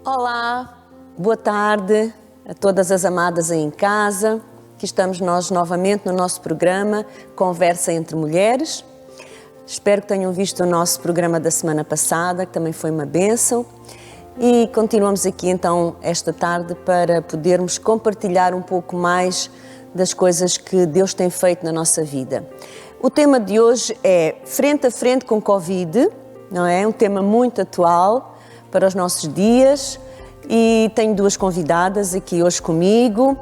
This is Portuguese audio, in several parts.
Olá, boa tarde a todas as amadas aí em casa. Aqui estamos nós novamente no nosso programa Conversa entre Mulheres. Espero que tenham visto o nosso programa da semana passada, que também foi uma bênção. E continuamos aqui então esta tarde para podermos compartilhar um pouco mais das coisas que Deus tem feito na nossa vida. O tema de hoje é frente a frente com Covid, não é? Um tema muito atual para os nossos dias, e tenho duas convidadas aqui hoje comigo,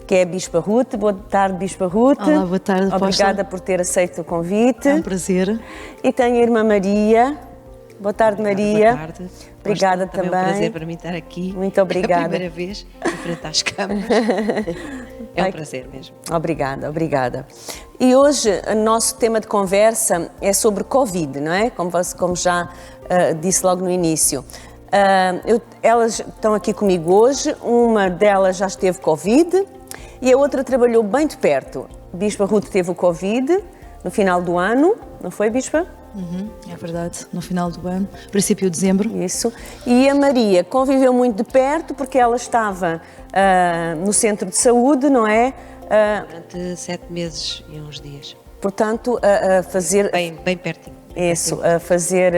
que é a Bispa Ruth. Boa tarde, Bispa Ruth. Olá, boa tarde, Obrigada Apóstola. por ter aceito o convite. É um prazer. E tenho a irmã Maria. Boa tarde, Maria. Boa tarde. Obrigada também. também. É um prazer para mim estar aqui. Muito obrigada. É a primeira vez em frente às câmaras. É um prazer mesmo. Obrigada, obrigada. E hoje o nosso tema de conversa é sobre Covid, não é? Como já disse logo no início. Elas estão aqui comigo hoje, uma delas já esteve Covid e a outra trabalhou bem de perto. Bispa Ruth teve o Covid no final do ano, não foi, Bispa? É verdade, no final do ano, princípio de dezembro. Isso. E a Maria conviveu muito de perto porque ela estava no centro de saúde, não é? Durante 7 meses e uns dias. Portanto, a fazer... Bem pertinho. Isso, a fazer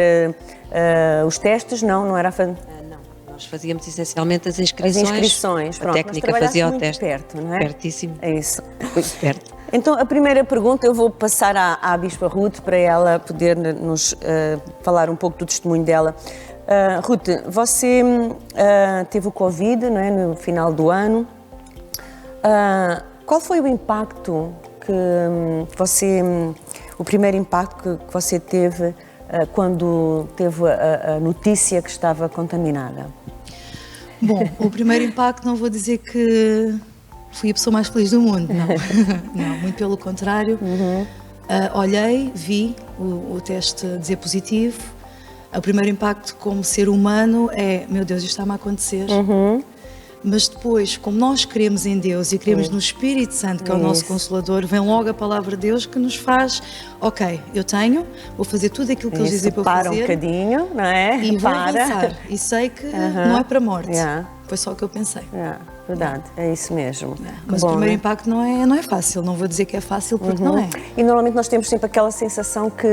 os testes, não era a fazer... Não, nós fazíamos essencialmente as inscrições. As inscrições, pronto. A técnica fazia o muito teste. perto, não é? Pertíssimo. É isso. Muito perto. Então, a primeira pergunta eu vou passar à Bispa Ruth para ela poder nos falar um pouco do testemunho dela. Ruth, você teve o Covid, não é, no final do ano. Qual foi o impacto que você... O primeiro impacto que você teve quando teve a notícia que estava contaminada? Bom, o primeiro impacto, não vou dizer que fui a pessoa mais feliz do mundo, não. Não, muito pelo contrário. Olhei, vi o teste dizer positivo. O primeiro impacto como ser humano é, meu Deus, isto está-me a acontecer. Mas depois, como nós cremos em Deus e cremos no Espírito Santo, que é o nosso Consolador, vem logo a palavra de Deus que nos faz, ok, eu tenho, vou fazer tudo aquilo que eles dizem para eu fazer. Para um bocadinho, não é? E vou avançar. E sei que não é para a morte. Foi só o que eu pensei. Verdade, é isso mesmo. Mas bom, o primeiro impacto não é fácil, não vou dizer que é fácil porque não é. E normalmente nós temos sempre aquela sensação que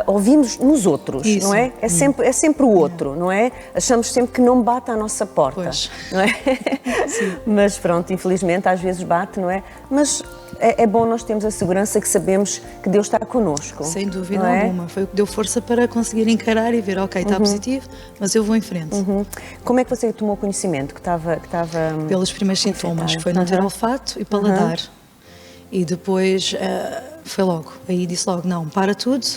ouvimos nos outros, Isso. não é? É sempre o outro, não é? Achamos sempre que não bate à nossa porta, Pois. não é? Mas pronto, infelizmente às vezes bate, não é? Mas é bom nós termos a segurança que sabemos que Deus está connosco. Sem dúvida não é? alguma. Foi o que deu força para conseguir encarar e ver, ok, está positivo, mas eu vou em frente. Como é que você tomou conhecimento que estava Pelos primeiros sintomas, que foi não ter olfato e paladar. E depois foi logo, aí disse logo, não, para tudo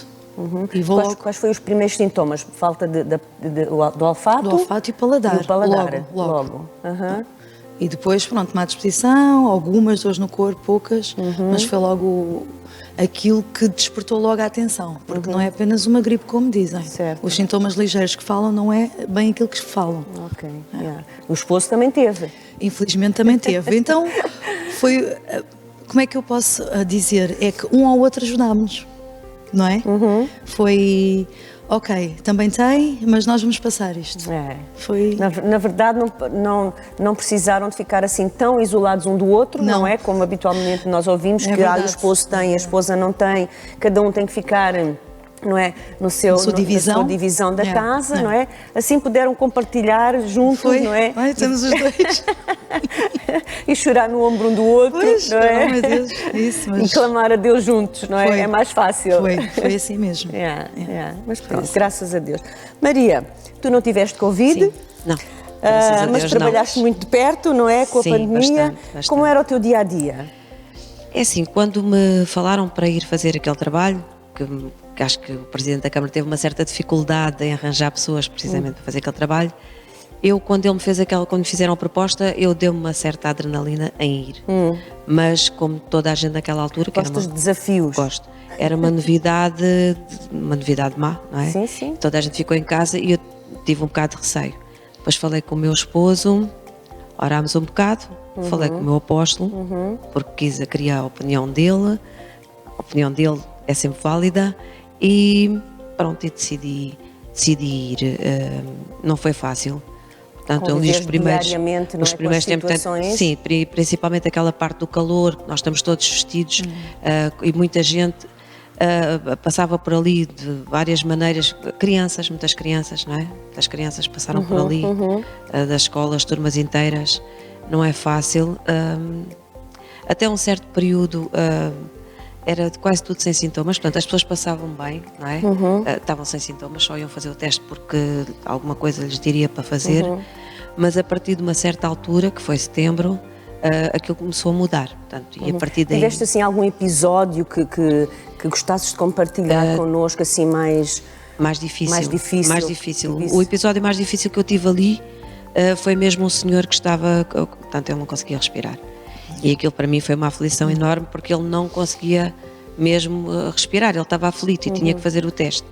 e vou logo. Quais foram os primeiros sintomas? Falta do olfato? Do olfato e paladar. E o paladar, logo. E depois, pronto, má disposição, algumas dores no corpo, poucas, mas foi logo aquilo que despertou logo a atenção, porque não é apenas uma gripe, como dizem. Certo. Os sintomas ligeiros que falam não é bem aquilo que falam. Ok. O esposo também teve. Infelizmente também teve. Então, foi, como é que eu posso dizer? É que um ao outro ajudámos-nos, não é? Foi... Ok, também tem, mas nós vamos passar isto. Foi... Na verdade, não precisaram de ficar assim tão isolados um do outro, não é? Como habitualmente nós ouvimos, que o esposo tem, a esposa não tem, cada um tem que ficar... Não é? Na sua divisão da casa, não é? Assim puderam compartilhar juntos, não é? Temos os dois. E chorar no ombro um do outro, pois, não é? Oh, meu Deus, isso, mas... E clamar a Deus juntos, não é? Foi. É mais fácil. Foi assim mesmo. Mas pronto, graças a Deus. Maria, tu não tiveste Covid? Sim, não. Graças a Deus, mas trabalhaste muito de perto, não é? Com a pandemia. Bastante. Como era o teu dia-a-dia? É assim, quando me falaram para ir fazer aquele trabalho, que acho que o Presidente da Câmara teve uma certa dificuldade em arranjar pessoas precisamente para fazer aquele trabalho, quando ele me fez quando me fizeram a proposta, eu dei-me uma certa adrenalina em ir. Mas como toda a gente naquela altura, Gostas de desafios? Gosto. Era uma novidade má, não é? Sim, sim. Toda a gente ficou em casa e eu tive um bocado de receio. Depois falei com o meu esposo, orámos um bocado, falei com o meu apóstolo, porque queria a opinião dele. A opinião dele é sempre válida e pronto, e decidi ir. Não foi fácil. Portanto, ali diariamente, não é? os primeiros Com as tempos, situações. sim, principalmente aquela parte do calor, nós estamos todos vestidos e muita gente passava por ali de várias maneiras, muitas crianças, não é? Muitas crianças passaram por ali, das escolas, turmas inteiras, não é fácil. Até um certo período era quase tudo sem sintomas, portanto as pessoas passavam bem, não é? Estavam sem sintomas, só iam fazer o teste porque alguma coisa lhes diria para fazer, mas a partir de uma certa altura, que foi setembro, aquilo começou a mudar, portanto, e a partir daí... Tiveste assim algum episódio que gostasses de compartilhar connosco, assim mais difícil? O episódio mais difícil que eu tive ali foi mesmo um senhor que estava, portanto ele não conseguia respirar. E aquilo para mim foi uma aflição enorme porque ele não conseguia mesmo respirar, ele estava aflito e tinha que fazer o teste.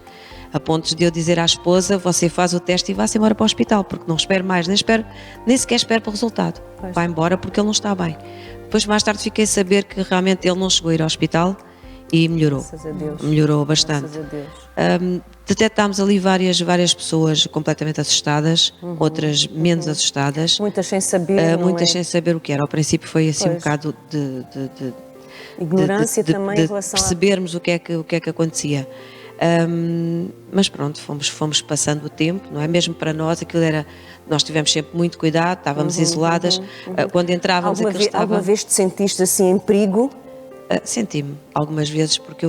A ponto de eu dizer à esposa, você faz o teste e vá-se embora para o hospital, porque não espero mais, nem sequer espero pelo resultado. Pois. Vai embora porque ele não está bem. Depois mais tarde fiquei a saber que realmente ele não chegou a ir ao hospital e melhorou. Graças a Deus. Melhorou bastante. Graças a Deus. Detectámos ali várias pessoas completamente assustadas, outras menos assustadas. Muitas sem saber, muitas não é? sem saber o que era. Ao princípio foi assim um Pois. bocado de Ignorância também em de relação percebermos o que é que acontecia. Mas pronto, fomos passando o tempo, não é? Mesmo para nós aquilo era, nós tivemos sempre muito cuidado, estávamos isoladas, quando entrávamos Alguma vez te sentiste assim em perigo? Senti-me algumas vezes, porque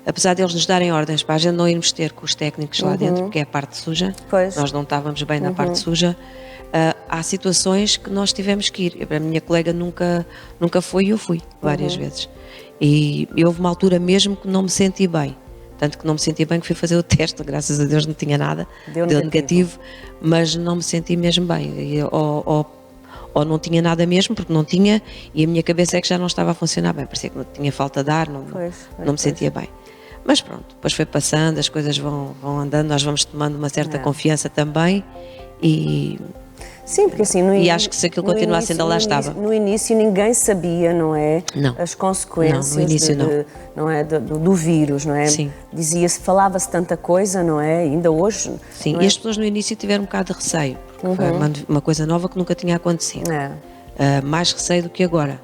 apesar de eles nos darem ordens para a gente não irmos ter com os técnicos lá dentro, porque é a parte suja, Pois. nós não estávamos bem na parte suja, há situações que nós tivemos que ir. A minha colega nunca foi e eu fui várias vezes. E houve uma altura mesmo que não me senti bem. Tanto que não me senti bem que fui fazer o teste, graças a Deus não tinha nada, Deu negativo, mas não me senti mesmo bem. Ou não tinha nada mesmo, porque não tinha, e a minha cabeça é que já não estava a funcionar bem, parecia que não tinha falta de ar, não me sentia bem. Mas pronto, depois foi passando, as coisas vão andando, nós vamos tomando uma certa confiança também e... Sim, porque assim, E acho que se aquilo continuasse ainda lá estava. No início ninguém sabia, não é? Não. As consequências Não, no início não é? do vírus, não é? Sim. Dizia-se, falava-se tanta coisa, não é? Ainda hoje. Sim, não e é? as pessoas no início tiveram um bocado de receio, porque foi uma coisa nova que nunca tinha acontecido. Mais receio do que agora.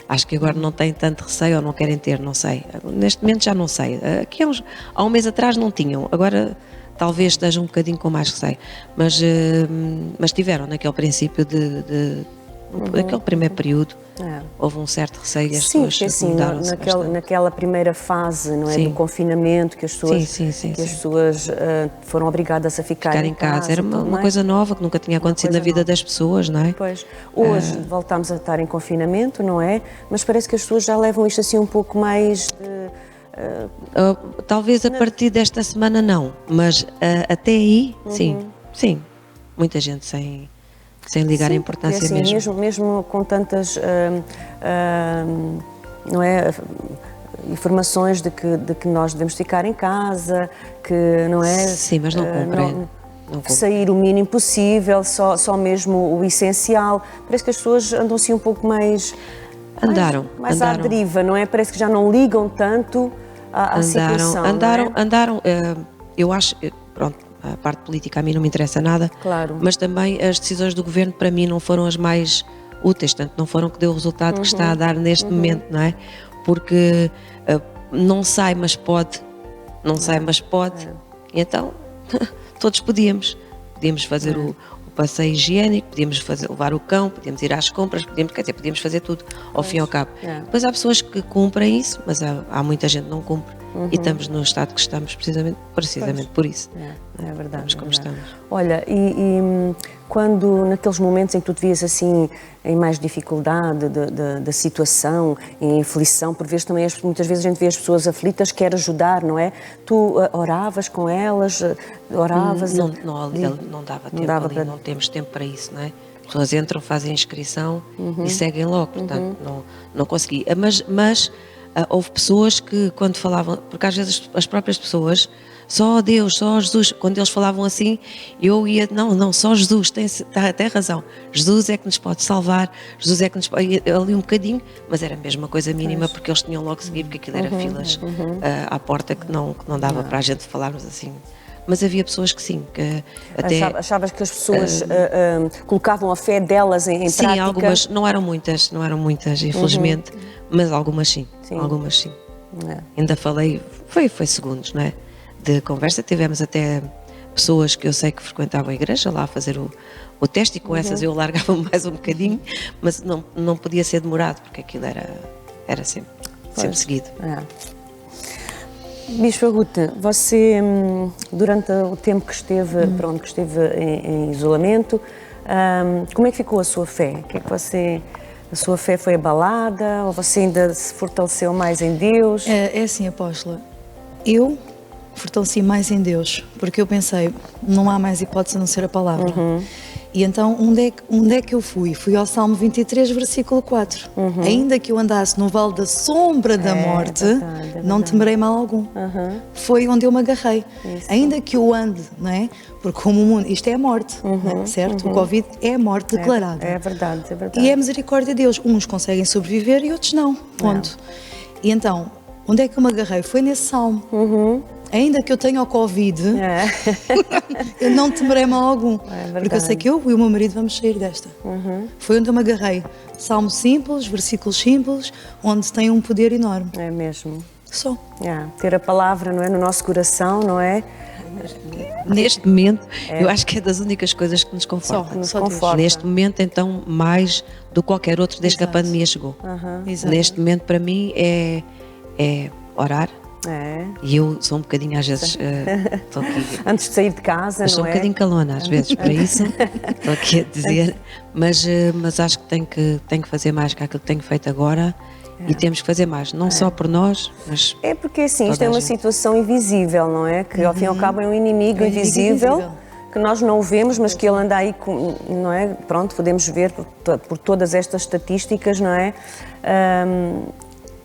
Acho que agora não têm tanto receio ou não querem ter, não sei. Neste momento já não sei. Aqui há um mês atrás não tinham, agora talvez estejam um bocadinho com mais receio. Mas tiveram naquele princípio naquele primeiro período, houve um certo receio e as Sim, pessoas porque assim, mudaram-se naquela primeira fase, não é? Sim. Do confinamento, que as pessoas foram obrigadas a ficar em casa. Era uma também. coisa nova que nunca tinha acontecido na vida nova. das pessoas, não é? Pois, hoje voltamos a estar em confinamento, não é? Mas parece que as pessoas já levam isto assim um pouco mais... Talvez a partir desta semana não, mas até aí, sim. Muita gente sem ligar a importância porque, assim, mesmo. mesmo com tantas não é, informações de que nós devemos ficar em casa, que não é... Sim, mas não cumpre. Sair o mínimo possível, só mesmo o essencial. Parece que as pessoas andam assim um pouco mais... Andaram. À deriva, não é? Parece que já não ligam tanto à situação. Andaram. Eu acho, pronto, a parte política a mim não me interessa nada, Claro. mas também as decisões do governo para mim não foram as mais úteis, tanto não foram que deu o resultado que está a dar neste momento, não é? Porque não sai, mas pode. Não sai, mas pode. E então, todos podíamos fazer o passeio higiênico, podíamos levar o cão, podíamos ir às compras, podíamos fazer tudo, ao fim e ao cabo. Depois há pessoas que cumprem isso, mas há muita gente que não cumpre. e estamos no estado que estamos precisamente por isso. É verdade. Estamos como é verdade. estamos. Olha, quando naqueles momentos em que tu te vias assim em mais dificuldade da situação, em aflição, por vezes também muitas vezes a gente vê as pessoas aflitas, quer ajudar, não é? Tu oravas com elas, oravas? Não dava tempo dava ali, para- não temos tempo para isso, não é? As pessoas entram, fazem inscrição e seguem logo, portanto não consegui. Mas houve pessoas que quando falavam, porque às vezes as próprias pessoas, só Deus, só Jesus, quando eles falavam assim, eu ia, não, só Jesus, tem razão, Jesus é que nos pode salvar, Jesus é que nos pode, ali um bocadinho, mas era mesmo uma coisa mínima, porque eles tinham logo que seguir, porque aquilo era filas à porta que não dava para a gente falarmos assim. Mas havia pessoas que sim, que até... Achavas que as pessoas colocavam a fé delas em Sim, prática? algumas, não eram muitas, infelizmente, mas algumas sim, algumas sim. É. Ainda falei, foi segundos, não é? De conversa, tivemos até pessoas que eu sei que frequentavam a igreja lá a fazer o teste, e com essas eu largava mais um bocadinho, mas não podia ser demorado, porque aquilo era sempre seguido. É. Bispa Ruth, você durante o tempo que esteve, que esteve em isolamento, como é que ficou a sua fé? A sua fé foi abalada ou você ainda se fortaleceu mais em Deus? É assim, apóstola, eu fortaleci mais em Deus, porque eu pensei, não há mais hipótese a não ser a palavra. E então, onde é que eu fui? Fui ao Salmo 23, versículo 4. Ainda que eu andasse no vale da sombra da morte, verdade. não temerei mal algum. Foi onde eu me agarrei. Ainda que eu ande, não é? Porque como o mundo, isto é a morte, não é? Certo? O Covid é a morte declarada. É verdade, é verdade. E é a misericórdia de Deus. Uns conseguem sobreviver e outros não. Ponto. E então, onde é que eu me agarrei? Foi nesse salmo. Ainda que eu tenha o Covid, eu não temerei mal algum. Porque eu sei que eu e o meu marido vamos sair desta. Foi onde eu me agarrei. Salmo simples, versículos simples, onde tem um poder enorme. É mesmo. Só. Ter a palavra, não é, no nosso coração, não é? Neste momento, eu acho que é das únicas coisas que nos conforta. Nos conforta. Neste momento, então, mais do que qualquer outro desde que a pandemia chegou. Exato. Neste momento, para mim, é orar. É. E eu sou um bocadinho, às vezes, estou aqui... Antes de sair de casa, Sou não um é? bocadinho calona, às vezes, para isso, estou aqui a dizer, mas acho que tenho que fazer mais que aquilo que tenho feito agora, e temos que fazer mais, não só por nós, mas... É porque assim, isto toda é a uma gente. situação invisível, não é? Que ao fim e ao cabo é um inimigo É um inimigo invisível, invisível. que nós não o vemos, mas que ele anda aí, não é? Pronto, podemos ver por todas estas estatísticas, não é?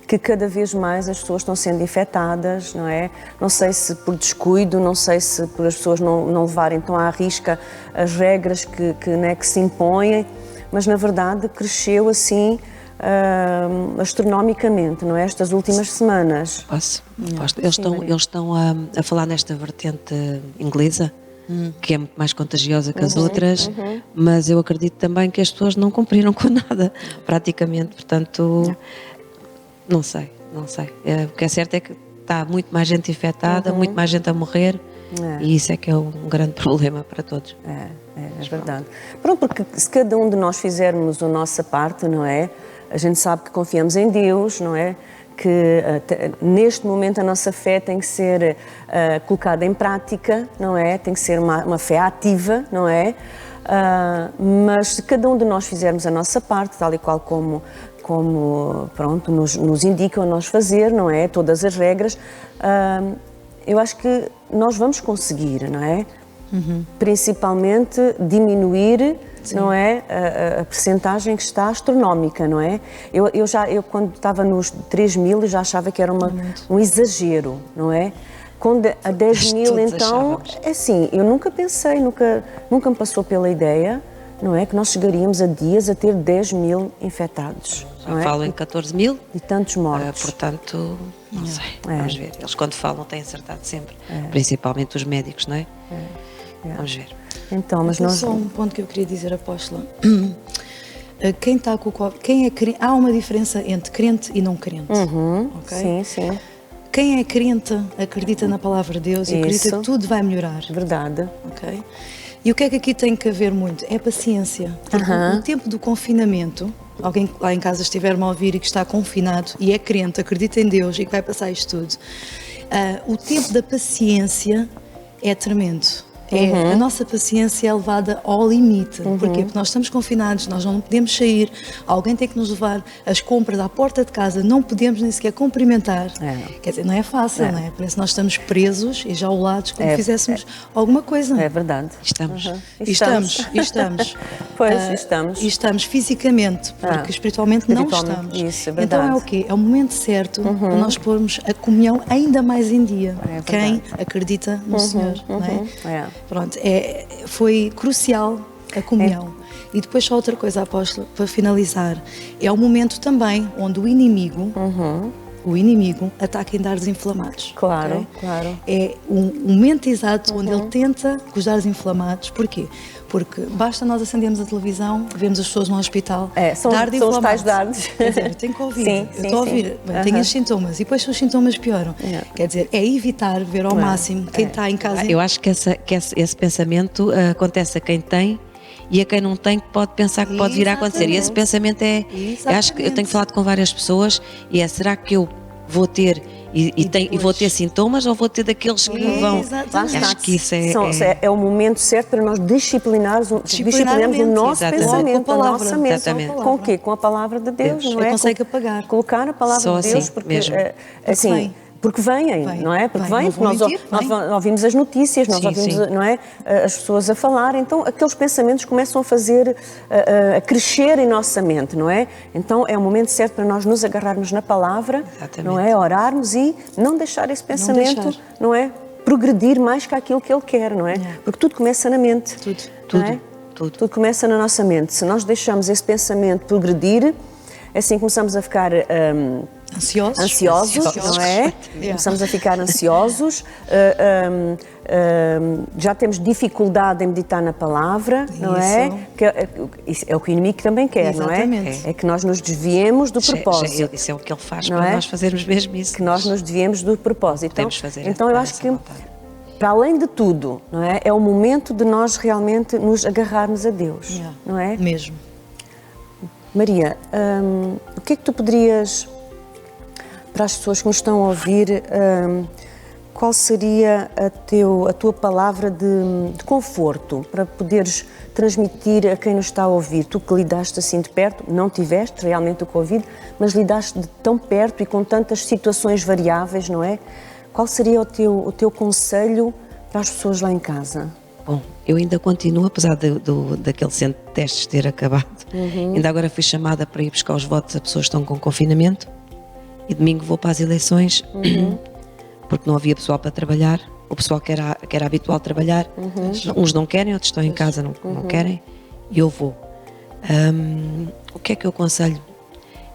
Que cada vez mais as pessoas estão sendo infectadas, não é? Não sei se por descuido, não sei se por as pessoas não levarem tão à risca as regras que se impõem, mas na verdade cresceu assim astronomicamente, não é? Estas últimas semanas. Posso? Eles estão a falar nesta vertente inglesa, que é muito mais contagiosa que as outras, mas eu acredito também que as pessoas não cumpriram com nada, praticamente, portanto, não sei. O que é certo é que está muito mais gente infectada, muito mais gente a morrer, e isso é que é um grande problema para todos. É verdade. Pronto, porque se cada um de nós fizermos a nossa parte, não é? A gente sabe que confiamos em Deus, não é? Que neste momento a nossa fé tem que ser colocada em prática, não é? Tem que ser uma fé ativa, não é? Mas se cada um de nós fizermos a nossa parte, tal e qual como pronto, nos indicam a nós fazer, não é? Todas as regras, eu acho que nós vamos conseguir, não é? Principalmente diminuir, não é? A percentagem que está astronómica, não é? Eu quando estava nos 3.000 já achava que era um exagero, não é? Quando a 10.000 Todos então, achávamos. é assim, eu nunca pensei, nunca me passou pela ideia, não é? Que nós chegaríamos a dias a ter 10.000 infectados. Não é? Falam em 14.000, E tantos mortos. portanto, não sei, vamos ver. Eles quando falam têm acertado sempre, principalmente os médicos, não é? Vamos ver. Então, mas nós... Só um ponto que eu queria dizer, apóstola. Quem está com o Covid, há uma diferença entre crente e não crente. Ok? Sim, Quem é crente acredita na palavra de Deus e acredita Isso. que tudo vai melhorar. verdade. Ok? E o que é que aqui tem que haver muito? É paciência. Porque no tempo do confinamento, alguém que lá em casa estiver-me a ouvir e que está confinado e é crente, acredita em Deus e que vai passar isto tudo, O tempo da paciência é tremendo. A nossa paciência é levada ao limite. Porquê? Porque nós estamos confinados, nós não podemos sair, alguém tem que nos levar as compras à porta de casa, não podemos nem sequer cumprimentar. Quer dizer, não é fácil, não é? Parece que nós estamos presos e jaulados como fizéssemos alguma coisa. É verdade. Estamos. Estamos. Pois, estamos. E estamos fisicamente, porque espiritualmente não Espiritualmente, estamos. isso, é verdade. Então é o quê? É o momento certo para nós pormos a comunhão ainda mais em dia. Quem acredita no Senhor, não é? Pronto, foi crucial a comunhão. E depois só outra coisa, apóstolo, para finalizar. É o momento também onde o inimigo ataca em dardos inflamados. Claro, ok? claro. É o momento exato onde ele tenta com os dardos inflamados. Porquê? Porque basta nós acendermos a televisão, vemos as pessoas no hospital, são os tais dardos. Quer dizer, eu tenho que ouvir, Sim, eu estou a ouvir, tenho estes sintomas e depois os sintomas pioram. Quer dizer, é evitar ver ao máximo quem está em casa. Eu acho que esse pensamento acontece a quem tem e a quem não tem, que pode pensar que pode vir a acontecer. E esse pensamento eu acho que eu tenho falado com várias pessoas e será que eu vou ter e vou ter sintomas ou vou ter daqueles que vão? Acho que isso é o momento certo para nós disciplinarmos o nosso pensamento, a nossa mente. Com o quê? Com a palavra de Deus, não é? Consegue apagar. Colocar a palavra de Deus, porque assim... Porque vêm, não é? Porque vêm, nós ouvimos as notícias, nós ouvimos, não é? As pessoas a falar, então aqueles pensamentos começam a fazer, a crescer em nossa mente, não é? Então é o momento certo para nós nos agarrarmos na palavra, não é? Orarmos e não deixar esse pensamento, não é? Progredir mais que aquilo que ele quer, não é? Porque tudo começa na mente. Tudo começa na nossa mente. Se nós deixamos esse pensamento progredir, assim começamos a ficar... Ansiosos, não é? Começamos a ficar ansiosos, já temos dificuldade em meditar na palavra, não é? Isso é o que o inimigo também quer, exatamente, não é? É que nós nos desviemos do propósito. Isso é o que ele faz para nós fazermos mesmo isso. Que nós nos desviemos do propósito. Então eu acho que, para além de tudo, não é? É o momento de nós realmente nos agarrarmos a Deus, não é? Mesmo. Maria, o que é que tu poderias... Para as pessoas que nos estão a ouvir, qual seria a tua palavra de conforto para poderes transmitir a quem nos está a ouvir? Tu que lidaste assim de perto, não tiveste realmente o Covid, mas lidaste de tão perto e com tantas situações variáveis, não é? Qual seria o teu conselho para as pessoas lá em casa? Bom, eu ainda continuo, apesar daquele centro de testes ter acabado, ainda agora fui chamada para ir buscar os votos a pessoas que estão com confinamento. E domingo vou para as eleições, porque não havia pessoal para trabalhar, o pessoal que era habitual trabalhar, uns não querem, outros estão em casa, não querem, e eu vou. O que é que eu aconselho?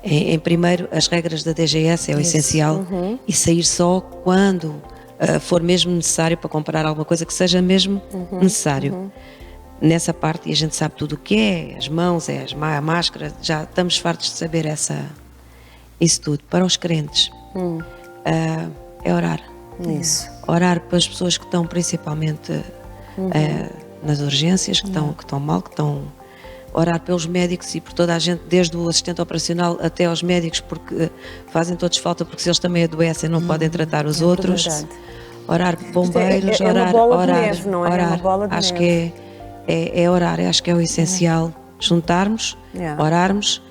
Em primeiro, as regras da DGS é o essencial, e sair só quando for mesmo necessário para comprar alguma coisa que seja mesmo necessário. Nessa parte, e a gente sabe tudo o que é, as mãos, a máscara, já estamos fartos de saber isso tudo. Para os crentes, é orar. Isso. Orar para as pessoas que estão principalmente nas urgências, que estão mal, orar pelos médicos e por toda a gente, desde o assistente operacional até aos médicos, porque fazem todos falta, porque se eles também adoecem não podem tratar os outros. Verdade. Orar por bombeiros, é uma bola de neve, não é? É uma bola de acho neve. que é orar, acho que é o essencial. Juntarmos, orarmos,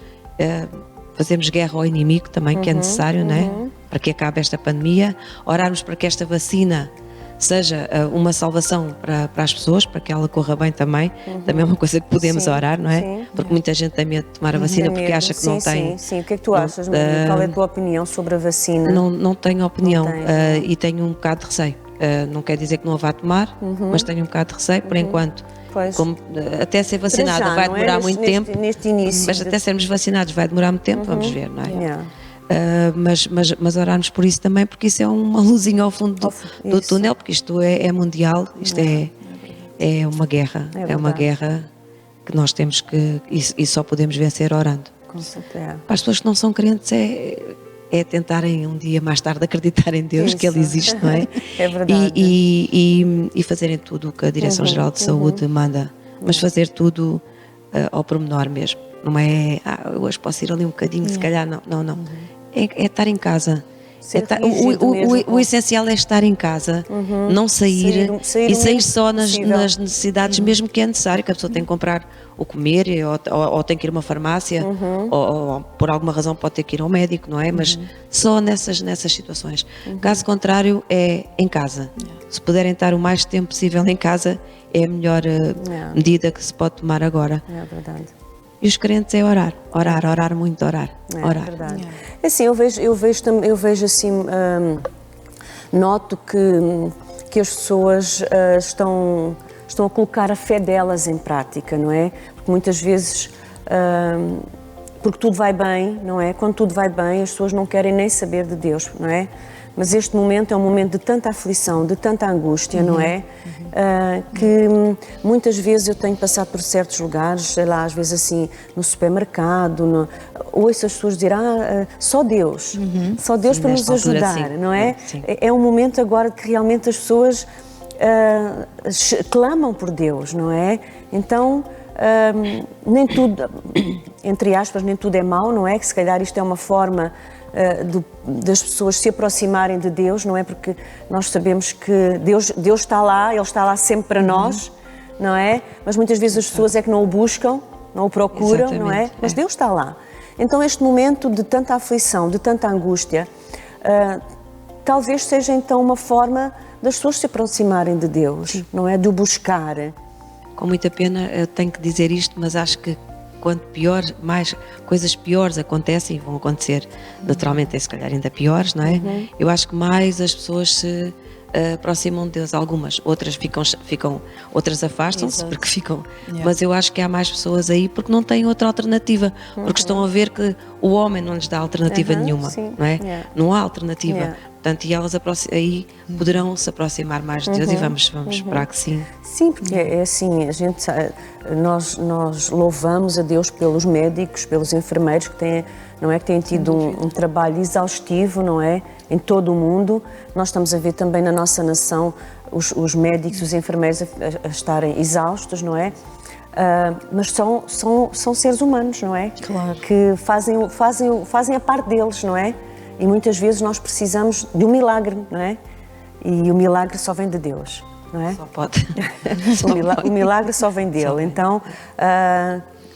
fazermos guerra ao inimigo também, que é necessário, não é? Para que acabe esta pandemia, orarmos para que esta vacina seja uma salvação para as pessoas, para que ela corra bem também. Também é uma coisa que podemos orar, não é? Porque muita gente tem medo de tomar a vacina porque acha que não tem. Sim. O que é que tu achas, Maria? Qual é a tua opinião sobre a vacina? Não tenho opinião e tenho um bocado de receio. Não quer dizer que não a vá tomar, mas tenho um bocado de receio por enquanto. Como, até ser vacinada vai demorar muito tempo, neste início, mas até sermos vacinados vai demorar muito tempo, vamos ver, não é? Mas orarmos por isso também, porque isso é uma luzinha ao fundo do túnel, porque isto é mundial, isto é uma guerra, é uma guerra que nós temos que, e só podemos vencer orando. Com certeza. Para as pessoas que não são crentes é tentarem um dia mais tarde acreditar em Deus, que Ele existe, não é? É verdade. E fazerem tudo o que a Direção-Geral de Saúde manda, mas fazer tudo ao pormenor mesmo. Não é, hoje posso ir ali um bocadinho, se calhar, não. É estar em casa, Ser rígido mesmo com- O essencial é estar em casa, não sair, Sair e o sair menos só nas possível. necessidades mesmo que é necessário, que a pessoa tem que comprar ou comer, ou tem que ir a uma farmácia, ou por alguma razão pode ter que ir ao médico, não é? Mas só nessas situações. Caso contrário, é em casa. Se puderem estar o mais tempo possível em casa, é a melhor medida que se pode tomar agora. É verdade. E os crentes é orar, orar muito, orar. É verdade. É assim, eu vejo assim, noto que as pessoas estão a colocar a fé delas em prática, não é? Porque muitas vezes, porque tudo vai bem, não é? Quando tudo vai bem, as pessoas não querem nem saber de Deus, não é? Mas este momento é um momento de tanta aflição, de tanta angústia, não é? Que muitas vezes eu tenho passado por certos lugares, sei lá, às vezes assim, no supermercado, ouço as pessoas dizer, só Deus Sim, para nos nesta altura, ajudar, sim. não é? Sim. É um momento agora que realmente as pessoas clamam por Deus, não é? Então, nem tudo, entre aspas, nem tudo é mau, não é? Que se calhar isto é uma forma das pessoas se aproximarem de Deus, não é? Porque nós sabemos que Deus está lá, Ele está lá sempre para nós, não é? Mas muitas vezes as pessoas é que não o buscam, não o procuram, não é? Exatamente, Mas Deus está lá. Então este momento de tanta aflição, de tanta angústia, talvez seja então uma forma das pessoas se aproximarem de Deus, não é? De o buscar. Com muita pena eu tenho que dizer isto, mas acho que quanto pior, mais coisas piores acontecem e vão acontecer naturalmente, se calhar ainda piores, não é? Eu acho que mais as pessoas se aproximam de Deus, algumas, outras outras afastam-se Exato. porque ficam, Yeah. mas eu acho que há mais pessoas aí porque não têm outra alternativa, porque estão a ver que o homem não lhes dá alternativa nenhuma, sim. não é? Yeah. Não há alternativa. Yeah. Portanto, e elas aí poderão se aproximar mais de Deus e vamos esperar que sim. Sim, porque é assim, nós louvamos a Deus pelos médicos, pelos enfermeiros que têm, não é, que têm tido um trabalho exaustivo, não é, em todo o mundo. Nós estamos a ver também na nossa nação os médicos, os enfermeiros a estarem exaustos, não é? Mas são seres humanos, não é? Claro. Que fazem a parte deles, não é? E muitas vezes nós precisamos de um milagre, não é? E o milagre só vem de Deus, não é? Só pode. O milagre só vem dele. Então,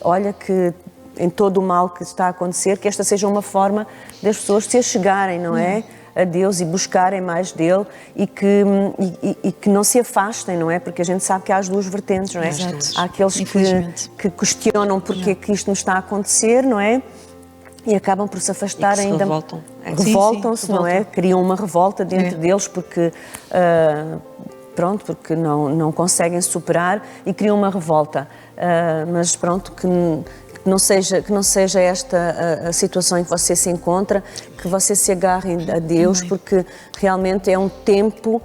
olha que em todo o mal que está a acontecer, que esta seja uma forma das pessoas se achegarem, não é? A Deus e buscarem mais dele e que não se afastem, não é? Porque a gente sabe que há as duas vertentes, não é? Exato. Há aqueles Infelizmente. que questionam porque é que isto nos está a acontecer, não é? E acabam por se afastar E que se ainda. revoltam. Revoltam-se, Sim, não é? revoltam. Criam uma revolta dentro deles porque, porque não conseguem superar e criam uma revolta. Mas pronto, que não seja esta a situação em que você se encontra, que você se agarre a Deus, porque realmente é um tempo.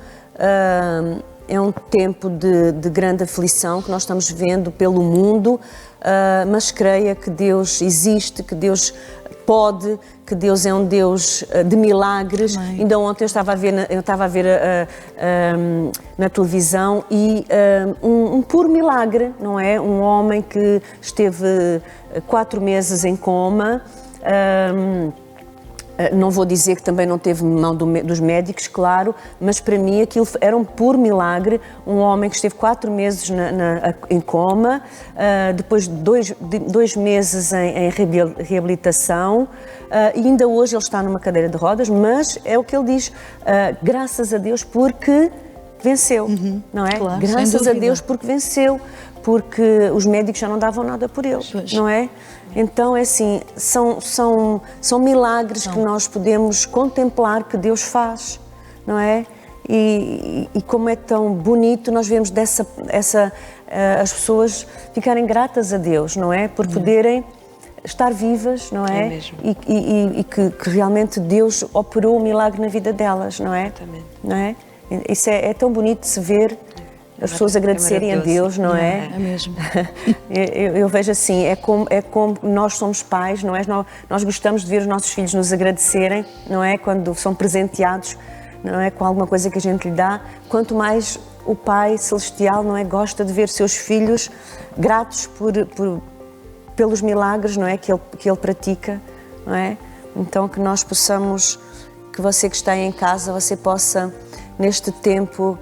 É um tempo de grande aflição que nós estamos vendo pelo mundo, mas creia que Deus existe, que Deus pode, que Deus é um Deus de milagres. Amém. Ainda ontem eu estava a ver na televisão e um puro milagre, não é? Um homem que esteve 4 meses em coma. Não vou dizer que também não teve mão dos médicos, claro, mas para mim aquilo era um puro milagre. Um homem que esteve 4 meses em coma, depois de 2 meses em reabilitação, e ainda hoje ele está numa cadeira de rodas, mas é o que ele diz, graças a Deus porque venceu, não é? Claro, Graças sem a dúvida. Deus porque venceu, porque os médicos já não davam nada por ele, Pois. não é? Então, é assim, são milagres que nós podemos contemplar que Deus faz, não é? E como é tão bonito nós vemos as pessoas ficarem gratas a Deus, não é? Por poderem estar vivas, não é? É mesmo. E que realmente Deus operou um milagre na vida delas, não é? Exatamente. Não é? Isso é tão bonito de se ver, as pessoas agradecerem a Deus, maravilhoso. não é? É mesmo. Eu vejo assim, é como nós somos pais, não é? Nós gostamos de ver os nossos filhos nos agradecerem, não é? Quando são presenteados, não é? Com alguma coisa que a gente lhe dá. Quanto mais o Pai Celestial, não é? Gosta de ver seus filhos gratos pelos milagres, não é? Que ele pratica, não é? Então que nós possamos que você que está aí em casa, você possa, neste tempo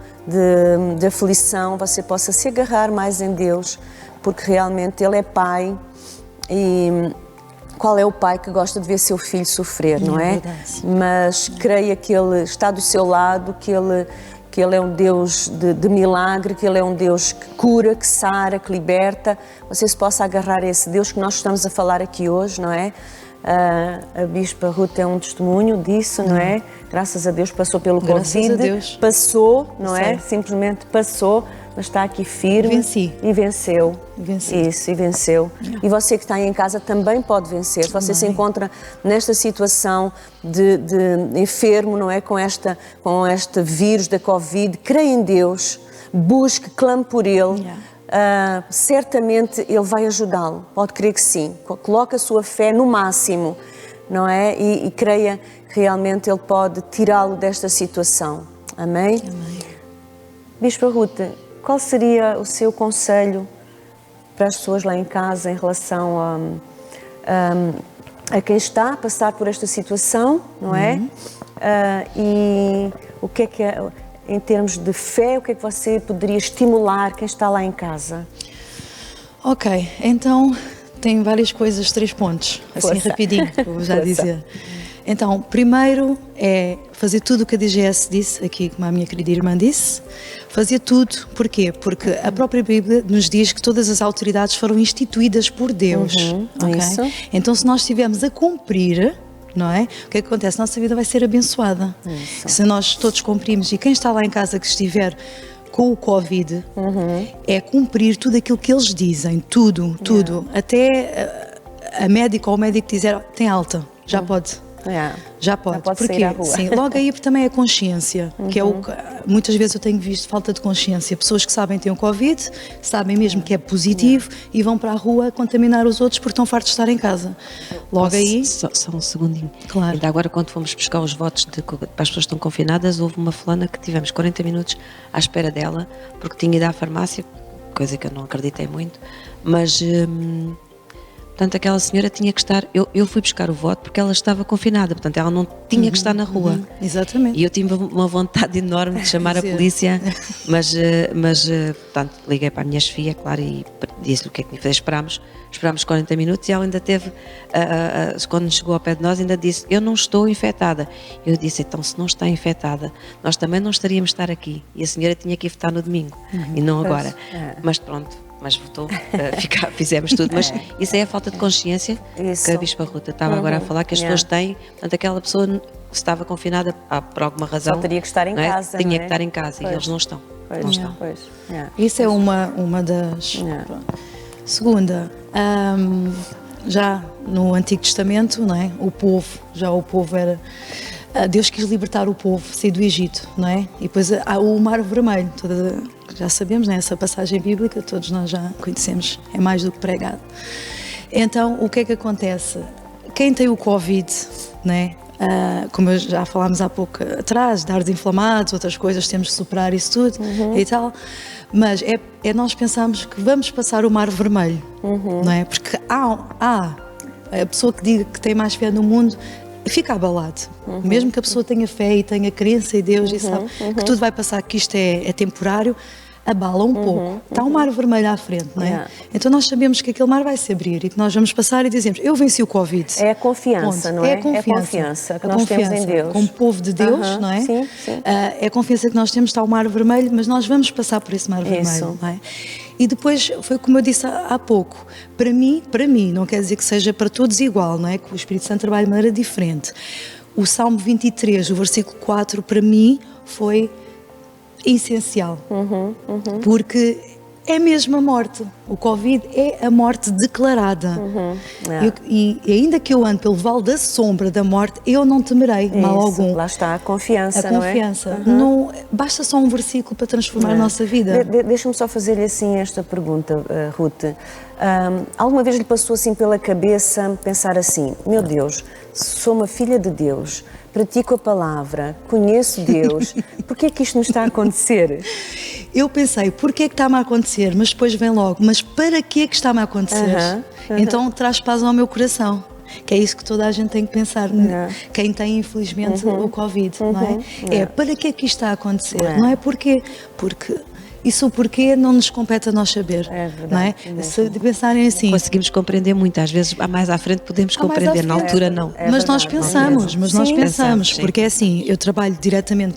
de aflição, você possa se agarrar mais em Deus, porque realmente Ele é Pai e qual é o pai que gosta de ver seu filho sofrer, não é? Mas creia que Ele está do seu lado, que Ele é um Deus de milagre, que Ele é um Deus que cura, que sara, que liberta. Você se possa agarrar a esse Deus que nós estamos a falar aqui hoje, não é? A Bispa Ruth é um testemunho disso, não é? Graças a Deus passou pelo Covid, passou, não é? Simplesmente passou, mas está aqui firme. Venci. E venceu. Venci. Isso, e venceu. E você que está aí em casa também pode vencer. Se você se encontra nesta situação de enfermo, não é? Com este vírus da Covid, creia em Deus, busque, clame por Ele. Certamente Ele vai ajudá-lo, pode crer que sim. Coloque a sua fé no máximo, não é? E creia que realmente Ele pode tirá-lo desta situação. Amém? Amém. Bispa Ruth, qual seria o seu conselho para as pessoas lá em casa em relação a quem está a passar por esta situação, não é? E o que é em termos de fé, o que é que você poderia estimular quem está lá em casa? Ok, então tem várias coisas, 3 pontos, assim Força. rapidinho, vou já dizer. Então, primeiro é fazer tudo o que a DGS disse, aqui como a minha querida irmã disse, fazer tudo, porquê? Porque a própria Bíblia nos diz que todas as autoridades foram instituídas por Deus, ok? Isso. Então se nós estivermos a cumprir, não é? O que é que acontece? Nossa vida vai ser abençoada. Isso. Se nós todos cumprimos, e quem está lá em casa que estiver com o Covid, é cumprir tudo aquilo que eles dizem, tudo. Até a médica ou o médico dizer, tem alta, já pode. Já pode. Porquê? Sair à rua. Sim, logo aí também é a consciência, que é o que muitas vezes eu tenho visto falta de consciência. Pessoas que sabem que têm o Covid, sabem mesmo que é positivo e vão para a rua contaminar os outros porque estão fartos de estar em casa. Logo aí... Só um segundinho. Claro. Ainda agora, quando fomos buscar os votos para as pessoas que estão confinadas, houve uma fulana que tivemos 40 minutos à espera dela, porque tinha ido à farmácia, coisa que eu não acreditei muito, mas... Portanto, aquela senhora tinha que estar... Eu fui buscar o voto porque ela estava confinada, portanto, ela não tinha que estar na rua. Exatamente. E eu tive uma vontade enorme de chamar a polícia, mas portanto, liguei para a minha chefia, claro, e disse-lhe o que é que tinha que fazer. Esperámos 40 minutos e ela ainda teve, quando chegou ao pé de nós, ainda disse, eu não estou infectada. Eu disse, então, se não está infectada, nós também não estaríamos a estar aqui. E a senhora tinha que ir votar no domingo, e não agora. Mas pronto. Mas votou, fizemos tudo, mas isso é a falta de consciência que a Bispa Ruth estava agora a falar, que as pessoas têm, portanto aquela pessoa que estava confinada por alguma razão, só teria que estar em casa, tinha que estar em casa, e eles não estão. Não estão. Isso é uma das... Segunda, já no Antigo Testamento, não é? O povo era... Deus quis libertar o povo, sair do Egito, não é? E depois há o Mar Vermelho, já sabemos, né? Essa passagem bíblica, todos nós já conhecemos, é mais do que pregado. Então, o que é que acontece? Quem tem o Covid, né? Como já falámos há pouco atrás, dares inflamados, outras coisas, temos de superar isso tudo e tal, mas é nós pensamos que vamos passar o Mar Vermelho, não é? Porque há a pessoa que diga que tem mais fé no mundo, fica abalado, mesmo que a pessoa tenha fé e tenha crença em Deus e sabe que tudo vai passar, que isto é temporário, abala um pouco. Está um mar vermelho à frente, não é? Então nós sabemos que aquele mar vai se abrir e que nós vamos passar e dizemos, eu venci o Covid. É a confiança, não é? É a confiança. É a confiança que nós temos em Deus. Como povo de Deus, não é? Sim. É a confiança que nós temos, está o mar vermelho, mas nós vamos passar por esse mar vermelho, não é? E depois, foi como eu disse há pouco, para mim, não quer dizer que seja para todos igual, não é? Que o Espírito Santo trabalha de maneira diferente. O Salmo 23, o versículo 4, para mim, foi essencial, porque é mesmo a morte. O Covid é a morte declarada. E ainda que eu ande pelo vale da sombra da morte, eu não temerei mal algum. Lá está a confiança, não é? A confiança. Não, basta só um versículo para transformar a nossa vida. Deixa-me só fazer-lhe assim esta pergunta, Ruth. Alguma vez lhe passou assim pela cabeça pensar assim, meu Deus, sou uma filha de Deus, pratico a palavra, conheço Deus, porquê é que isto me está a acontecer? Eu pensei, porquê é que está-me a acontecer? Mas depois vem logo, mas para que é que está-me a acontecer? Então traz paz ao meu coração. que é isso que toda a gente tem que pensar, quem tem infelizmente o Covid, não é? Para que é que isto está a acontecer? Não é porquê? Porque isso o porquê não nos compete a nós saber, não é? Se pensarem assim... Conseguimos compreender muito, às vezes mais à frente podemos compreender, na altura não. Mas nós pensamos, Pensamos, porque é assim, eu trabalho diretamente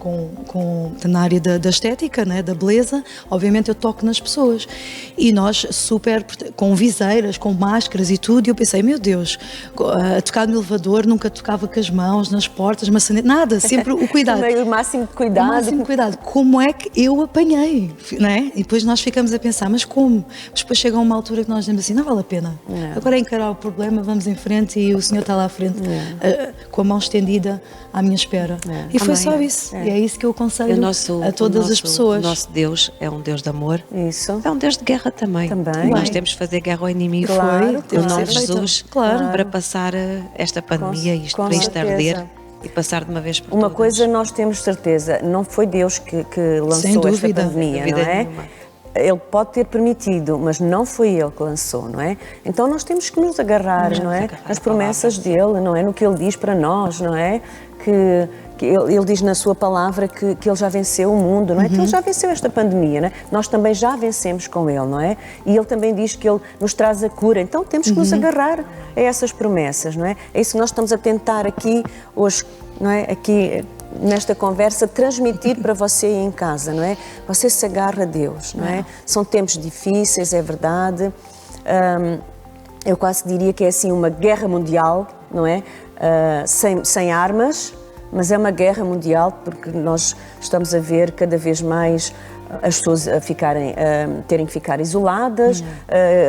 na área da estética, né, da beleza, obviamente eu toco nas pessoas e nós super, com viseiras, com máscaras e tudo, e eu pensei, meu Deus, a tocar no elevador, nunca tocava com as mãos, nas portas, maçaneta, nada, sempre o cuidado. O máximo de cuidado. O máximo de cuidado. Como é que eu apanhei? Não é? E depois nós ficamos a pensar, mas como? Mas depois chega uma altura que nós dizemos assim, não vale a pena. Agora é encarar o problema, vamos em frente e o Senhor está lá à frente, com a mão estendida à minha espera. E foi só isso. E é isso que eu aconselho a todas as pessoas. O nosso Deus é um Deus de amor. Isso. É um Deus de guerra também. E nós temos de fazer guerra ao inimigo. No nome de Jesus, para passar esta pandemia, para isto arder. E passar de uma vez por todas. Uma coisa nós temos certeza, não foi Deus que lançou esta pandemia, não é? Ele pode ter permitido, mas não foi Ele que lançou, não é? Então nós temos que nos agarrar, não é? As promessas dEle, não é? No que Ele diz para nós, não é? Que ele diz na sua palavra que Ele já venceu o mundo, não é? Que Ele já venceu esta pandemia, não é? Nós também já vencemos com Ele, não é? E Ele também diz que Ele nos traz a cura, então temos que nos agarrar a essas promessas, não é? É isso que nós estamos a tentar aqui hoje, não é? Aqui nesta conversa, transmitir para você aí em casa, não é? Você se agarra a Deus, não é? São tempos difíceis, é verdade. Eu quase diria que é assim uma guerra mundial, não é? Sem armas, mas é uma guerra mundial porque nós estamos a ver cada vez mais as pessoas terem que ficar isoladas,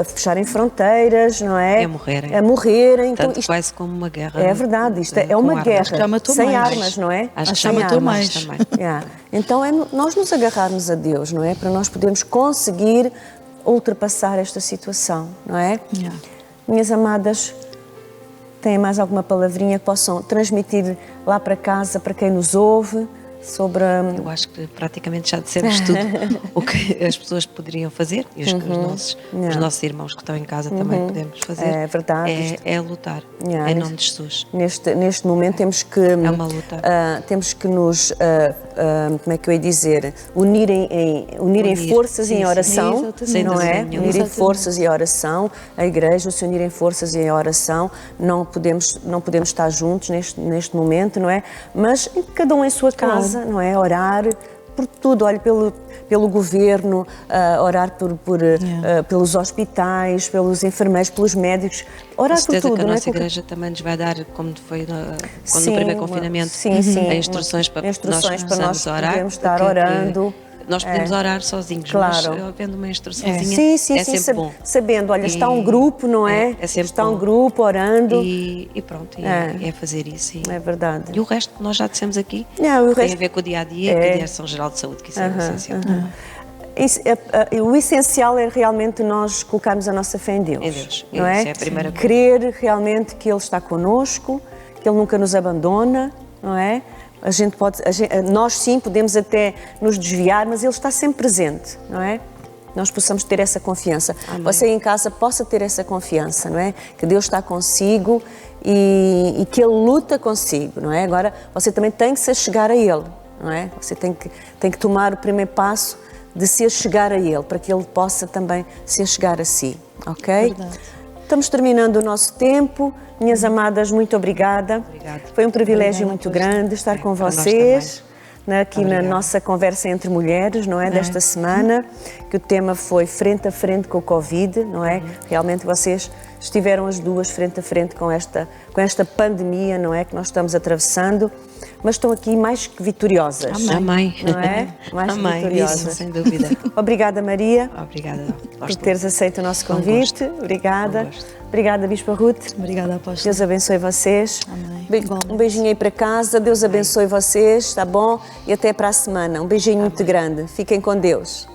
a fecharem fronteiras, não é? A morrerem. Tanto então, isto quase como uma guerra. É verdade, isto é uma guerra sem armas, não é? Acho que já matou mais também. Então nós nos agarrarmos a Deus, não é? Para nós podermos conseguir ultrapassar esta situação, não é? Minhas amadas, têm mais alguma palavrinha que possam transmitir lá para casa, para quem nos ouve? Sobre Eu acho que praticamente já dissemos tudo o que as pessoas poderiam fazer e os nossos irmãos que estão em casa também podemos fazer. É verdade. É lutar em nome de Jesus. Neste momento temos que uma luta. Temos que nos como é que eu ia dizer, unirem forças em oração, não é? Unirem forças em oração, a igreja se unirem forças em oração. Não podemos estar juntos neste momento, não é? Mas cada um em sua casa, não é? Orar por tudo, olha, pelo governo, orar pelos hospitais, pelos enfermeiros, pelos médicos, orar por tudo. Que a nossa igreja também nos vai dar, como foi no primeiro confinamento, instruções para nós podermos estar orando. Nós podemos orar sozinhos, mas havendo uma instruçãozinha é sempre bom. Sabendo, olha, está um grupo, não é? Está um grupo orando. E pronto, é fazer isso. É verdade. E o resto que nós já dissemos aqui tem a ver com o dia-a-dia, com a Direção-Geral de Saúde, que isso é o essencial. O essencial é realmente nós colocarmos a nossa fé em Deus. Em Deus. Não é? Isso é a primeira coisa. Crer realmente que Ele está connosco, que Ele nunca nos abandona, não é? Nós sim podemos até nos desviar, mas Ele está sempre presente, não é? Nós possamos ter essa confiança. Amém. Você em casa possa ter essa confiança, não é? Que Deus está consigo e que Ele luta consigo, não é? Agora, você também tem que se chegar a Ele, não é? Você tem que tomar o primeiro passo de se chegar a Ele, para que Ele possa também se chegar a si, ok? Verdade. Estamos terminando o nosso tempo. Minhas amadas, muito obrigada. Foi um privilégio muito grande estar com vocês aqui na nossa conversa entre mulheres, não é? Desta semana, que o tema foi frente a frente com o Covid, não é? Realmente vocês estiveram as duas frente a frente com esta pandemia, não é? Que nós estamos atravessando, mas estão aqui mais que vitoriosas. Amém. Não é? Mais que vitoriosas. Isso, sem dúvida. Obrigada, Maria. Obrigada. Por teres aceito o nosso convite. Obrigada. Obrigada, Bispa Ruth. Obrigada, Apóstolo. Deus abençoe vocês. Amém. Um beijinho aí para casa. Deus abençoe vocês, tá bom? E até para a semana. Um beijinho muito grande. Fiquem com Deus.